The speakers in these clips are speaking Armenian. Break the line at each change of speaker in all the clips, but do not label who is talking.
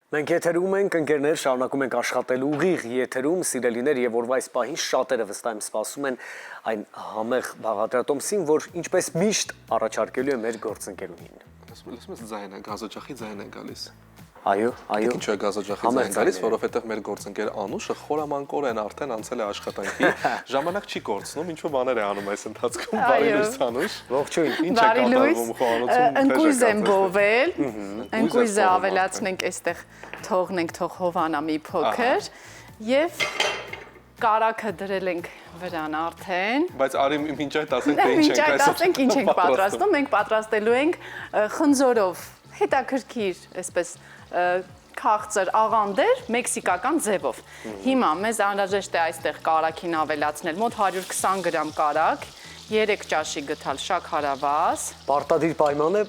Մենք եթերում ենք, ընկերներ, շարունակում ենք աշխատել ուղիղ եթերում, սիրելիներ եւ որվա այս պահին շատերը վստահ եմ սպասում են այն համեղ բաղադրատոմսին, որ ինչպես միշտ առաջարկելու է մեր գործընկերուհին։
Լսում ես ձայնը, գազոջախի ձայն է գալիս։
Այո։
Ինչու է գազոջախի ձայն գալիս, որովհետև մեր գործընկեր Անուշը խորամանկորեն արդեն անցել է աշխատանքի, ժամանակ չի կորցնում, ինչ-որ բաներ է անում այս ընթացքում։ Բարի լույս Անուշ։
Ողջույն։
Ինչ է կատարվում խոհանոցում։
Ընկույզ եմ բովել, ընկույզը ավելացնենք այստեղ թողնենք թող հովանա մի փոքր եւ կարակը դրել ենք վրան արդեն։
Բայց արի մինչ այդ ասենք թե ինչ ենք
այսօր։ Մինչ այդ ասենք ինչ ենք պատրաստում, մենք պատրաստելու ենք խնձորով հետաքրքիր, այսպես քաղցր աղանդեր մեքսիկական ձևով։ Հիմա մեզ անհրաժեշտ է այստեղ կարակին ավելացնել մոտ 120 գրամ կարակ, 3 ճաշի գթալ շաքարավազ։
Պարտադիր պայման է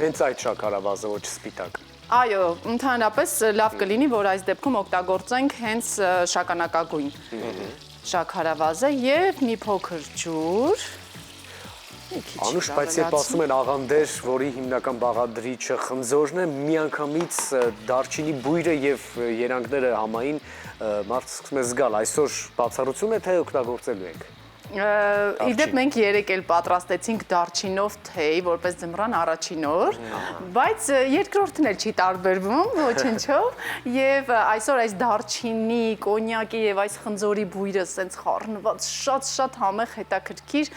հենց այդ շաքարավազը, ոչ սպիտակ։
Այո, ընդհանրապես լավ կլինի, որ այս դեպքում օգտագործենք հենց շագանակագույն շաքարավազը եւ մի փոքր ջուր։
Անուշ, բայց երբ ասում են աղանդեր, որի հիմնական բաղադրիչը խնձորն է, միանգամից դարչինի բույրը եւ երանգները համային մարդ սկսում է զգալ, այսօր բացառություն է թե օգտագործելու ենք։
Իդեպ մենք երեք էլ պատրաստեցինք դարչինով թեյ, որպես ձմռան առաջին օր, բայց երկրորդն էլ չի տարբերվում ոչնչով եւ այսօր այս դարչինի, կոնյակի եւ այս խնձորի բույրը սենց խառնված շատ համեղ հետաքրքիր,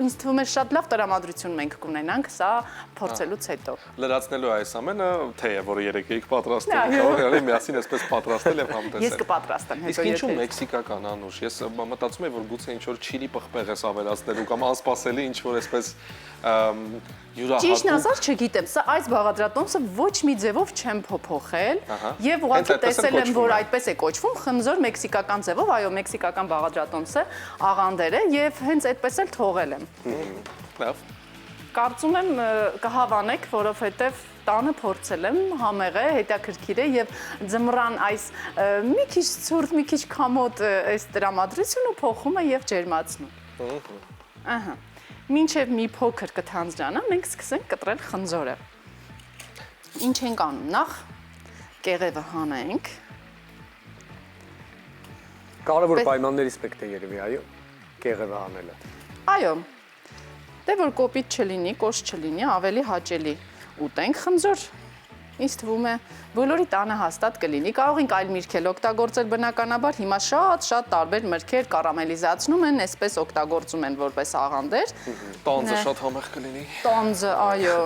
ինձ թվում է շատ լավ տրամադրություն մենք կունենանք սա փորձելուց հետո։
Լրացնելու այս ամենը թեյը, որը երեք եք պատրաստել, կարող է միասին այսպես պատրաստել եւ համտեսել։
Ես կպատրաստեմ հետո։
Իսկ ինչու մեքսիկական Անուշ։ Ես մտածում եմ, որ գուցե ինչ-որ չիլի պղպեղ ես ավելացնելու կամ անսպասելի ինչ-որ այսպես յուրահատուկ։
Ճիշտն ասած չգիտեմ, սա այս բաղադրատոմսը ոչ մի ձևով չեմ փոփոխել եւ ուղղակի տեսել եմ, որ այդպես է կոչվում, խնձոր մեքսիկական ձևով, այո, մեքսիկական բաղադրատոմսը աղանդեր է եւ հենց այդպես էլ թողել եմ։
Լավ։
Կարծում եմ կհավանեք, որովհետեւ տանը փորձել եմ, համեղ է, հետաքրքիր է եւ ձմռան այս մի քիչ ցուրտ, մի քիչ քամոտ այս տրամադրությունը փոխում է եւ ջերմացնում։ Ահա։ Մինչեւ մի փոքր կթանձրանա, մենք սկսենք կտրել խնձորը։ Ինչ ենք անում, նախ կեղևը հանենք։
Կարևոր պայմաններից մեկն է երևի, այո, կեղևը հանելը։
Այո։ Դե որ կոպիտ չլինի, կոշ չլինի, ավելի հաճելի ուտենք խնձոր, ինձ թվում է բոլորի տանը հաստատ կլինի, կարող ենք այլ միրգ էլ օգտագործել բնականաբար, հիմա շատ տարբեր մրգեր կարամելիզացնում են, այսպես օգտագործում են որպես աղանդեր։
Տանձը շատ համեղ կլինի։
Տանձը, այո։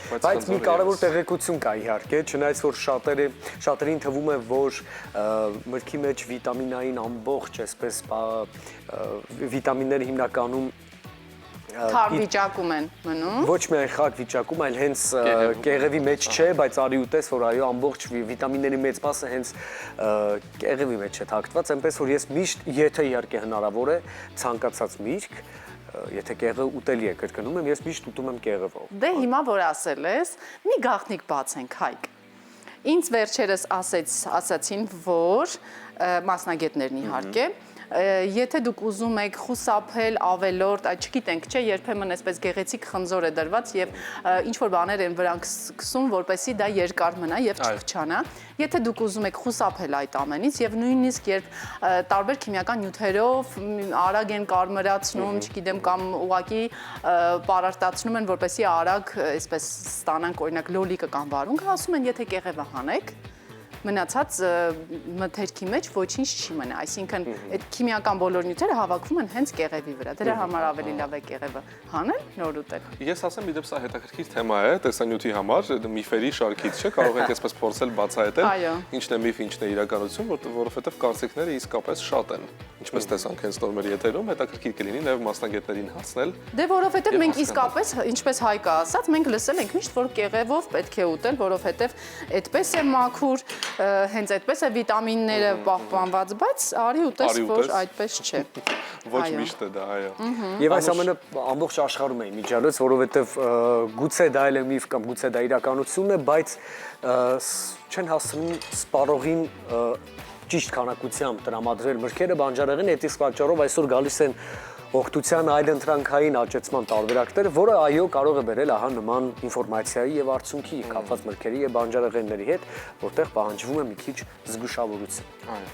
Բայց մի կարևոր տեղեկություն կա իհարկե, չնայած որ շատերին թվում է, որ մրգի մեջ վիտամինային ամբողջ, այսպես վիտամինները հիմնականում
Թարմ վիճակում են մնում։
Ոչ միայն խակ վիճակում, այլ հենց կեղևի մեջ չէ, բայց արի ուտես, որ այո, ամբողջ վիտամինների մեծ մասը հենց կեղևի մեջ է թաքնված, այնպես որ ես միշտ, եթե իհարկե հնարավոր է, ցանկացած միրգ, եթե կեղևը ուտելի է, կրկնում եմ, ես միշտ ուտում եմ կեղևով։
Դե հիմա որ ասել ես, մի գաղտնիք բացենք, Հայկ։ Ինձ վերջերս ասացին, որ մասնագետներն իհարկե Եթե դուք ուզում եք խուսափել ավելորդ, չգիտենք, չէ, երբեմն այսպես գեղեցիկ խնձոր է դրված եւ ինչ-որ բաներ են վրան սկսում, որպեսզի դա երկար մնա եւ չփչանա։ Եթե դուք ուզում եք խուսափել այդ ամենից եւ նույնիսկ երբ տարբեր քիմիական նյութերով արագ են կարմրացնում, չգիտեմ, կամ ուղակի պարարտացնում են, որպեսզի արագ այսպես ստանանք օրինակ լոլիկը կամ վարունգը, ասում են, եթե կեղևը հանեք, մնացած մթերքի մեջ ոչինչ չի մնա, այսինքն այդ քիմիական բոլոր նյութերը հավաքվում են հենց կեղևի վրա, դրա համար ավելի լավ է կեղևը հանել, նոր ուտել։
Ես ասեմ, իդեպ սա հետաքրքիր թեմա է, տեսանյութի համար, միֆերի շարքից չէ, կարող եք այսպես փորձել բացահայտել, ինչն է միֆ, ինչն է իրականություն, որովհետև կարծիքները իսկապես շատ են, ինչպես տեսանք հենց նոր մեր եթերում, հետաքրքիր կլինի նաև մասնագետներին հարցնել։
Դե որովհետև մենք իսկապես, ինչպես Հայկը ասաց, մենք լսել ենք միշտ, որ կեղևով պետք է ուտել, որովհետև այդպես է մաքուր, հենց այդպես է վիտամինները պահպանված, բայց արի ուտես, որ այդպես չէ։
Ոչ միշտ է դա, այո։
Եվ այս ամենը ամբողջ աշխարհում է միջալից, որովհետև գուցե դա էլ է միֆ կամ գուցե դա իրականություն է, բայց չեն հասնում սպառողին ճիշտ քանակությամբ տրամադրել մրգերը բանջարեղեն, այդ իսկ պատճառով այսօր գալիս են օգտության այլընտրանքային աճեցման տարբերակները, որը այո կարող է բերել ահա նման ինֆորմացիայի եւ արդյունքի կապված մրգերի եւ բանջարեղենների հետ, որտեղ պահանջվում է մի քիչ զգուշավորություն։
Այո։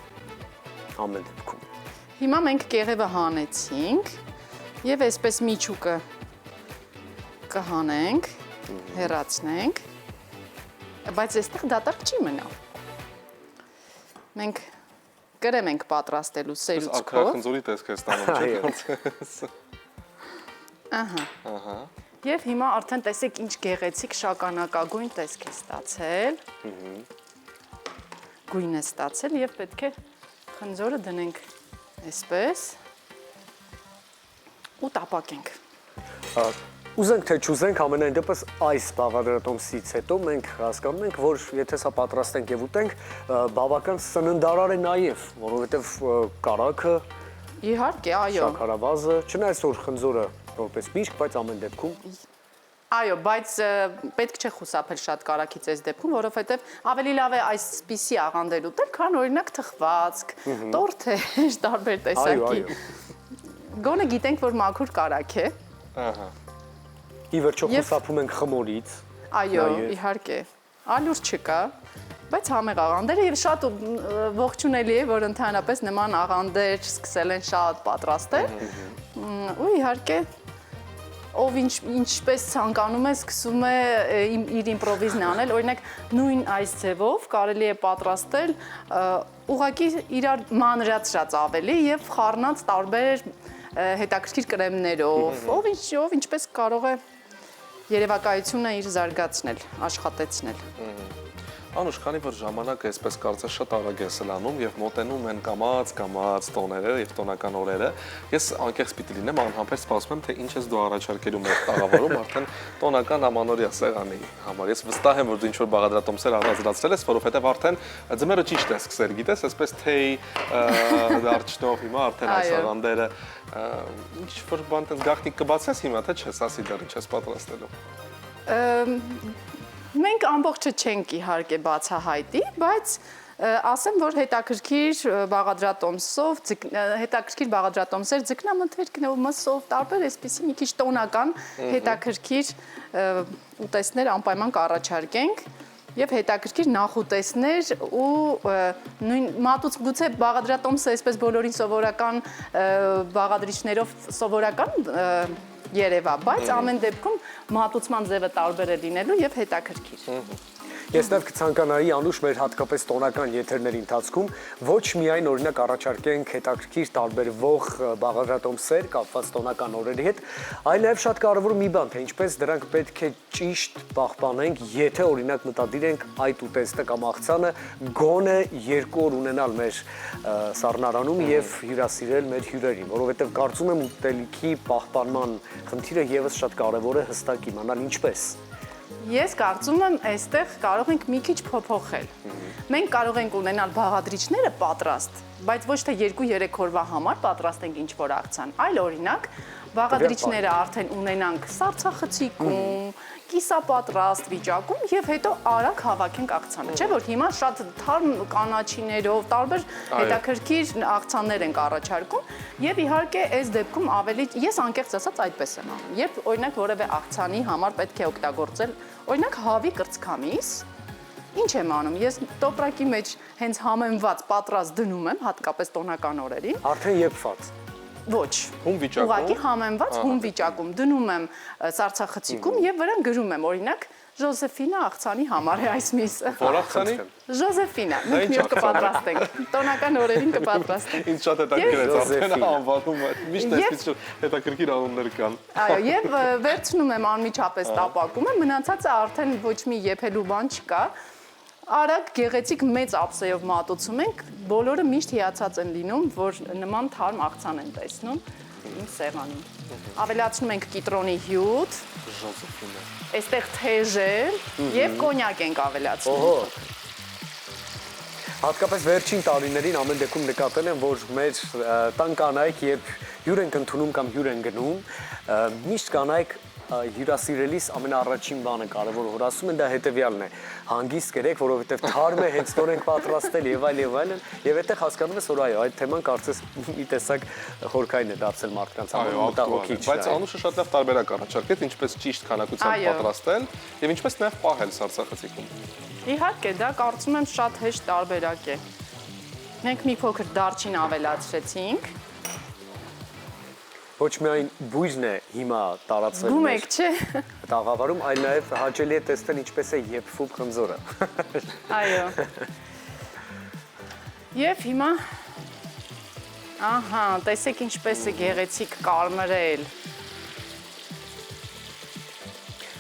Ամեն դեպքում։
Հիմա մենք կեղևը հանեցինք եւ այսպես միջուկը կհանենք, հեռացնենք, բայց այստեղ դատարկ չի մնա։ Մենք կրեմ ենք պատրաստելու սերուցքով։
Ակրախնձորի տեսք է ստանում, չէ՞։
Ահա։ Եվ հիմա արդեն տեսեք ինչ գեղեցիկ շագանակագույն տեսք է ստացել։ Գույն է ստացել եւ պետք է խնձորը դնենք այսպես ու տապակենք։
Ուզենք թե չուզենք, ամենայն դեպս այս բաղադրատոմսից հետո մենք հասկանում ենք, որ եթե սա պատրաստենք եւ ուտենք, բավական սննդարար է նաեւ, որովհետեւ կարագը,
Իհարկե, այո։
շաքարավազը, չնայած որ խնձորը որպես միրգ, բայց ամեն դեպքում
Այո, բայց պետք չէ խուսափել շատ կարագից այս դեպքում, որովհետեւ ավելի լավ է այսպիսի աղանդեր ուտել, քան օրինակ թխվածք, տորթեր, տարբեր տեսակի։ Գոնե գիտենք, որ մաքուր կարագ է։
Ահա։
ի վերջո խուսափում ենք խմորից։
Այո, իհարկե, ալյուր չկա, բայց համեղ աղանդերը եւ շատ ողջունելի է, որ ընդհանրապես նման աղանդեր սկսել են շատ պատրաստել։ Ու իհարկե, ով ինչպես ցանկանում է, սկսում է իր իմպրովիզն անել, օրինակ նույն այս ձևով կարելի է պատրաստել ուղղակի իրար մանրացրած ավելի եւ խառնած տարբեր հետաքրքիր կրեմներով, ով ինչպես կարող է երևակայությունը իր զարգացնել, աշխատեցնել։
Անուշ, քանի որ ժամանակը այսպես կարծես շատ արագ է սլանում եւ մոտենում են կամաց տոները եւ տոնական օրերը, ես անկեղծ պիտի լինեմ, անհամբեր սպասում եմ, թե ինչ ես դու առաջարկելու մեր տաղավարում արդեն տոնական ամանորյա սեղանի համար։ Ես վստահ եմ, որ դու ինչ-որ բաղադրատոմսեր առանձնացրել ես, որովհետեւ արդեն ձմեռը ճիշտ է սկսել, գիտես, այսպես թեյ դարչնով հիմա արդեն այս աղանդերը ինչ-որ բան տես գաղտնիք կբացես հիմա, թե չէ, ասի դեռ ինչ ես պատրաստելու։
Մենք ամբողջը չենք իհարկե բացահայտի, բայց ասեմ, որ հետաքրքիր բաղադրատոմսեր, ձկնամթերքն ու մսով, տարբեր այսպիսի մի քիչ տոնական հետաքրքիր ուտեստներ անպայման կառաջարկենք եւ հետաքրքիր նախուտեստներ ու նույն մատուց գուցե բաղադրատոմսը այսպես բոլորին սովորական բաղադրիչներով սովորական երևա, բայց ամեն դեպքում մատուցման ձևը տարբեր է լինելու եւ հետաքրքիր։
Ես նաև կցանկանայի Անուշ մեր հատկապես տոնական եթերների ընթացքում ոչ միայն օրինակ առաջարկենք հետաքրքիր տարբերվող բաղադրատոմսեր կապված տոնական օրերի հետ, այլ նաև շատ կարևոր մի բան, թե ինչպես դրանք պետք է ճիշտ պահպանենք, եթե օրինակ մտադիր ենք այդ ուտեստը կամ աղցանը գոնե 2 օր ունենալ մեր սառնարանում եւ հյուրասիրել մեր հյուրերին, որովհետեւ կարծում եմ ուտելիքի պահպանման խնդիրը եւս շատ կարևոր է հստակ իմանալ ինչպես։
Ես կարծում եմ, այստեղ կարող ենք մի քիչ փոփոխել։ Մենք կարող ենք ունենալ բաղադրիչները պատրաստ, բայց ոչ թե 2-3 օրվա համար պատրաստենք ինչ-որ աղցան, այլ օրինակ բաղադրիչները արդեն ունենանք սառցախցիկում, կիսապատրաստ վիճակում եւ հետո արագ հավաքենք աղցանը։ Չէ՞ որ հիմա շատ թարմ կանաչիներով, տարբեր հետաքրքիր աղցաններ ենք առաջարկում եւ իհարկե այս դեպքում ավելի ես անկեղծ ասած այդպես եմ անում։ Երբ օրինակ որևէ աղցանի համար պետք է օգտագործել օրինակ հավի կրծքամիս, ինչ եմ անում։ Ես տոպրակի մեջ հենց համեմված պատրաստ դնում եմ, հատկապես տոնական օրերին։
Արդեն եփված։
Ոչ։
Հում վիճակում։
Ուղղակի համեմված հում վիճակում դնում եմ սառցախցիկում եւ վրան գրում եմ օրինակ Ժոզեֆինա աղցանի համար է այս միսը։
Որ աղցանի։
Ժոզեֆինա, մենք մի օր կպատրաստենք։ Տոնական օրերին կպատրաստենք։
Ինձ շատ հետաքրքիր է արդեն անվանումը։ Միշտ այսպես հետաքրքիր անուններ կան։
Այո, եւ վերցնում եմ անմիջապես տապակում եմ, մնացածը արդեն ոչ մի եփելու բան չկա։ Արագ գեղեցիկ մեծ ափսեով մատուցում ենք, բոլորը միշտ հիացած են լինում, որ նման թարմ աղցան են տեսնում իմ սեղանին։ Ավելացնում ենք կիտրոնի հյութ,
Ժոզեֆինա։
այստեղ թեժեր եւ կոնյակ ենք ավելացնում։
Հատկապես վերջին տարիներին ամեն դեպքում նկատել եմ, որ մեր տան կանայք, երբ հյուր են ընդունում կամ հյուր են գնում, միշտ կանայք հյուրասիրելիս ամենաառաջին բանը կարևոր որ ասում են դա հետեւյալն է հանգիստ կերեք որովհետեւ թարմ է հենց նոր ենք պատրաստել եւ այլն եւ այդտեղ հասկանում ես որ այո այդ թեման կարծես մի տեսակ խորքային է դարձել մարդկանց համար մտահոգիչ
բայց Անուշը շատ լավ տարբերակ առաջարկեց ինչպես ճիշտ քանակությամբ պատրաստել եւ ինչպես նաեւ պահել սառցախցիկում
Իհարկե դա կարծում եմ շատ հեշտ տարբերակ է Մենք մի փոքր դարչին ավելացրեցինք
Ոչ միայն բույրն է հիմա տարածվել
Գումեք, չէ։
Տաղավարում, այլ նաև հաճելի է տեսնել ինչպես է եփվում խնձորը։
Այո։ Եվ հիմա ահա, տեսեք ինչպես է գեղեցիկ կարմրել։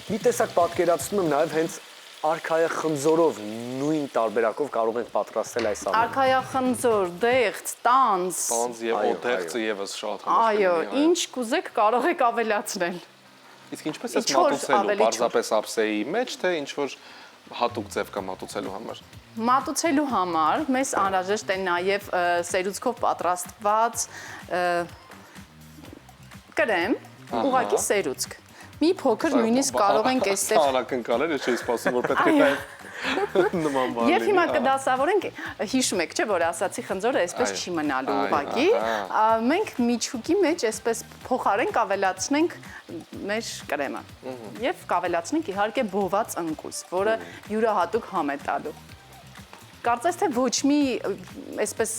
Մի տեսակ պատկերացնում եմ նաև հենց արքայախնձորով նույն տարբերակով կարող ենք պատրաստել այս ամենը։
Արքայախնձոր, դեղց, տանձ։
Տանձ եւ օդեղցը եւս շատ
Այո, ինչ կուզեք կարող եք ավելացնել։
Իսկ ինչպես է մատուցելու, պարզապես ափսեի մեջ, թե ինչ որ հատուկ ձև կա մատուցելու համար։
Մատուցելու համար մեզ անհրաժեշտ է նաև սերուցքով պատրաստված կրեմ, ուղղակի սերուցք։ Մի փոքր նույնիսկ կարող ենք այստեղ
Անակնկալ էր, չէի սպասում որ պետք է նման բան լինի։
Եվ հիմա կդասավորենք, հիշում եք, չէ՞ որ ասացի խնձորը այսպես չի մնալու ուղղակի։ Մենք միջուկի մեջ այսպես փոխարենք ավելացնենք մեր կրեմը։ Եվ կավելացնենք իհարկե բոված ընկույզ, որը յուրահատուկ համ է տալու։ Կարծես թե ոչ մի այսպես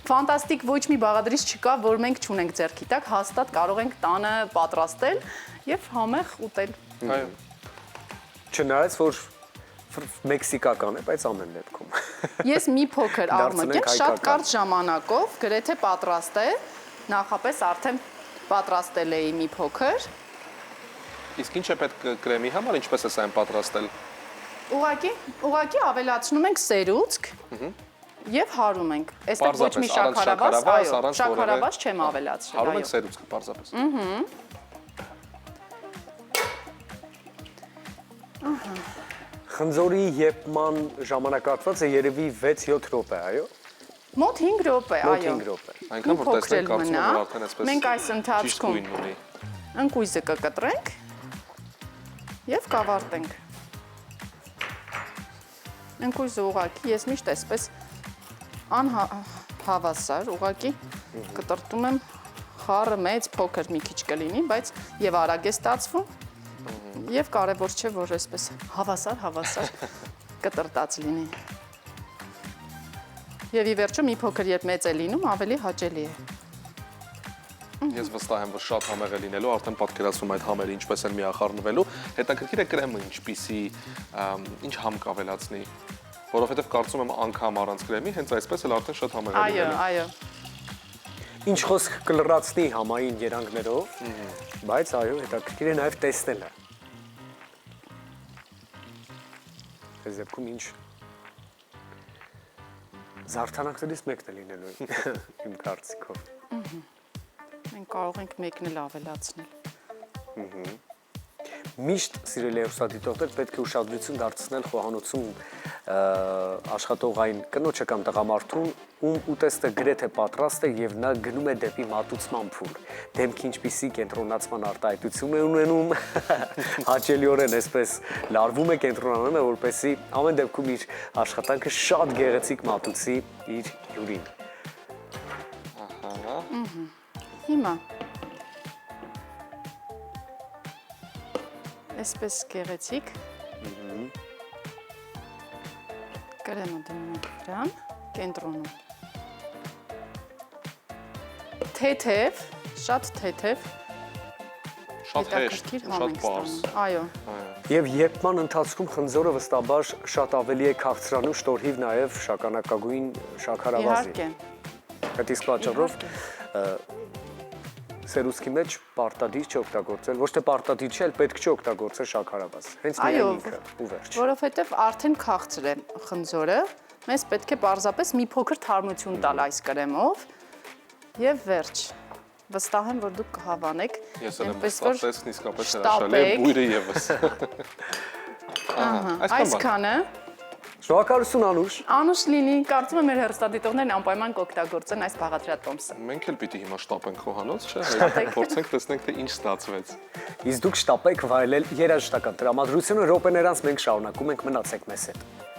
ֆանտաստիկ ոչ մի բաղադրիչ չկա, որ մենք չունենք ձեռքի տակ, հաստատ կարող ենք տանը պատրաստել եւ համեղ ուտել։
Այո։
Չնայած որ մեքսիկական է, բայց ամեն դեպքում։
Ես մի փոքր աղմկեմ, շատ կարճ ժամանակով գրեթե պատրաստել, նախապես արդեն պատրաստել էի մի փոքր։
Իսկ ինչ է պետք կրեմի համար, ինչպես է սա պատրաստել։
Ուղղակի ավելացնում ենք սերուցք եւ հարում ենք։ Այստեղ ոչ մի շաքարավազ, այո, շաքարավազ չեմ ավելացրել, այո։
Հարում ենք սերուցքը պարզապես։
Խնձորի եփման ժամանակահատվածը երևի 6-7 րոպե, այո։
Մոտ 5 րոպե, այո։
Մոտ 5 րոպե։
Այնքան որ տեսնենք կարծում եմ արդեն այսպես։
Մենք այս ընթացքում ընկույզը կկտրենք եւ կավարտենք։ Ընկույզը ուղղակի ես միշտ այսպես անհավասար ուղղակի կտրտում եմ խառը մեծ փոքր մի քիչ կլինի, բայց եւ արագ է ստացվում եւ կարեւոր չէ որ այսպես հավասար կտրտած լինի։ Եվ ի վերջո մի փոքր երբ մեծ է լինում, ավելի հաճելի է։
Ես վստահ եմ, որ շատ համեղ է լինելու, արդեն պատկերացնում այդ համերը ինչպես են միախառնվելու։ Հետաքրքիր է կրեմը ինչպիսի ինչ համ կավելացնի, որովհետև կարծում եմ անգամ առանց կրեմի հենց այսպես էլ արդեն շատ համեղ է լինելու։
Այո։
Ինչ խոսք կլրացնի համային երանգներով, բայց այո, հետաքրքիր է նաև տեսնելը։ Այս դեպքում ինչ զարդարանքներից մեկն է լինելու իմ կարծիքով։
Մենք կարող ենք մեկն էլ ավելացնել։
Միշտ սիրելի հեռուստադիտողներ պետք է ուշադրություն դարձնել խոհանոցում աշխատողային կնոջը կամ տղամարդուն, ում ուտեստը գրեթե պատրաստ է եւ նա գնում է դեպի մատուցման փուլ։ Դեմքի ինչպիսի կենտրոնացման արտահայտություն է ունենում, հաճելիորեն այսպես լարվում է, կենտրոնանում է, որպեսզի ամեն դեպքում իր աշխատանքը շատ գեղեցիկ մատուցի իր հյուրին։
Հիմա այսպես գեղեցիկ կրեմը դնում ենք վրան, կենտրոնում։ Թեթև, շատ թեթև,
Շատ հեշտ, շատ պարզ։
Այո։
Եվ եփման ընթացքում խնձորը վստահաբար շատ ավելի է քաղցրանում, շտորհիվ նաև շագանակագույն շաքարավազի։
Իհարկե։
Այդ իսկ պատճառով սերուցքի մեջ պարտադիր չի օգտագործել, ոչ թե պարտադիր չի, այլ պետք չի օգտագործել շաքարավազ։ Հենց միայն ինքը ու վերջ։
Որովհետև արդեն քաղցր է խնձորը, մեզ պետք է պարզապես մի փոքր թարմություն տալ այս կրեմով եւ վերջ։ Վստահ եմ, որ դուք կհավանեք,
այնպես որ տեսքն իսկապես հրաշալի է, բույրը եւս։
Այսքանը։
Շնորհակալություն Անուշ։
Անուշ լինի, կարծում եմ մեր հեռուստադիտողներն անպայման կօգտագործեն այս բաղադրատոմսը։
Մենք էլ պիտի հիմա շտապենք խոհանոց, չէ՞, փորձենք տեսնենք թե ինչ ստացվեց։
Իսկ դուք շտապեք վայելել երաժշտական տրամադրությունը րոպեներ անց մենք շարունակում ենք մնացեք մեզ հետ։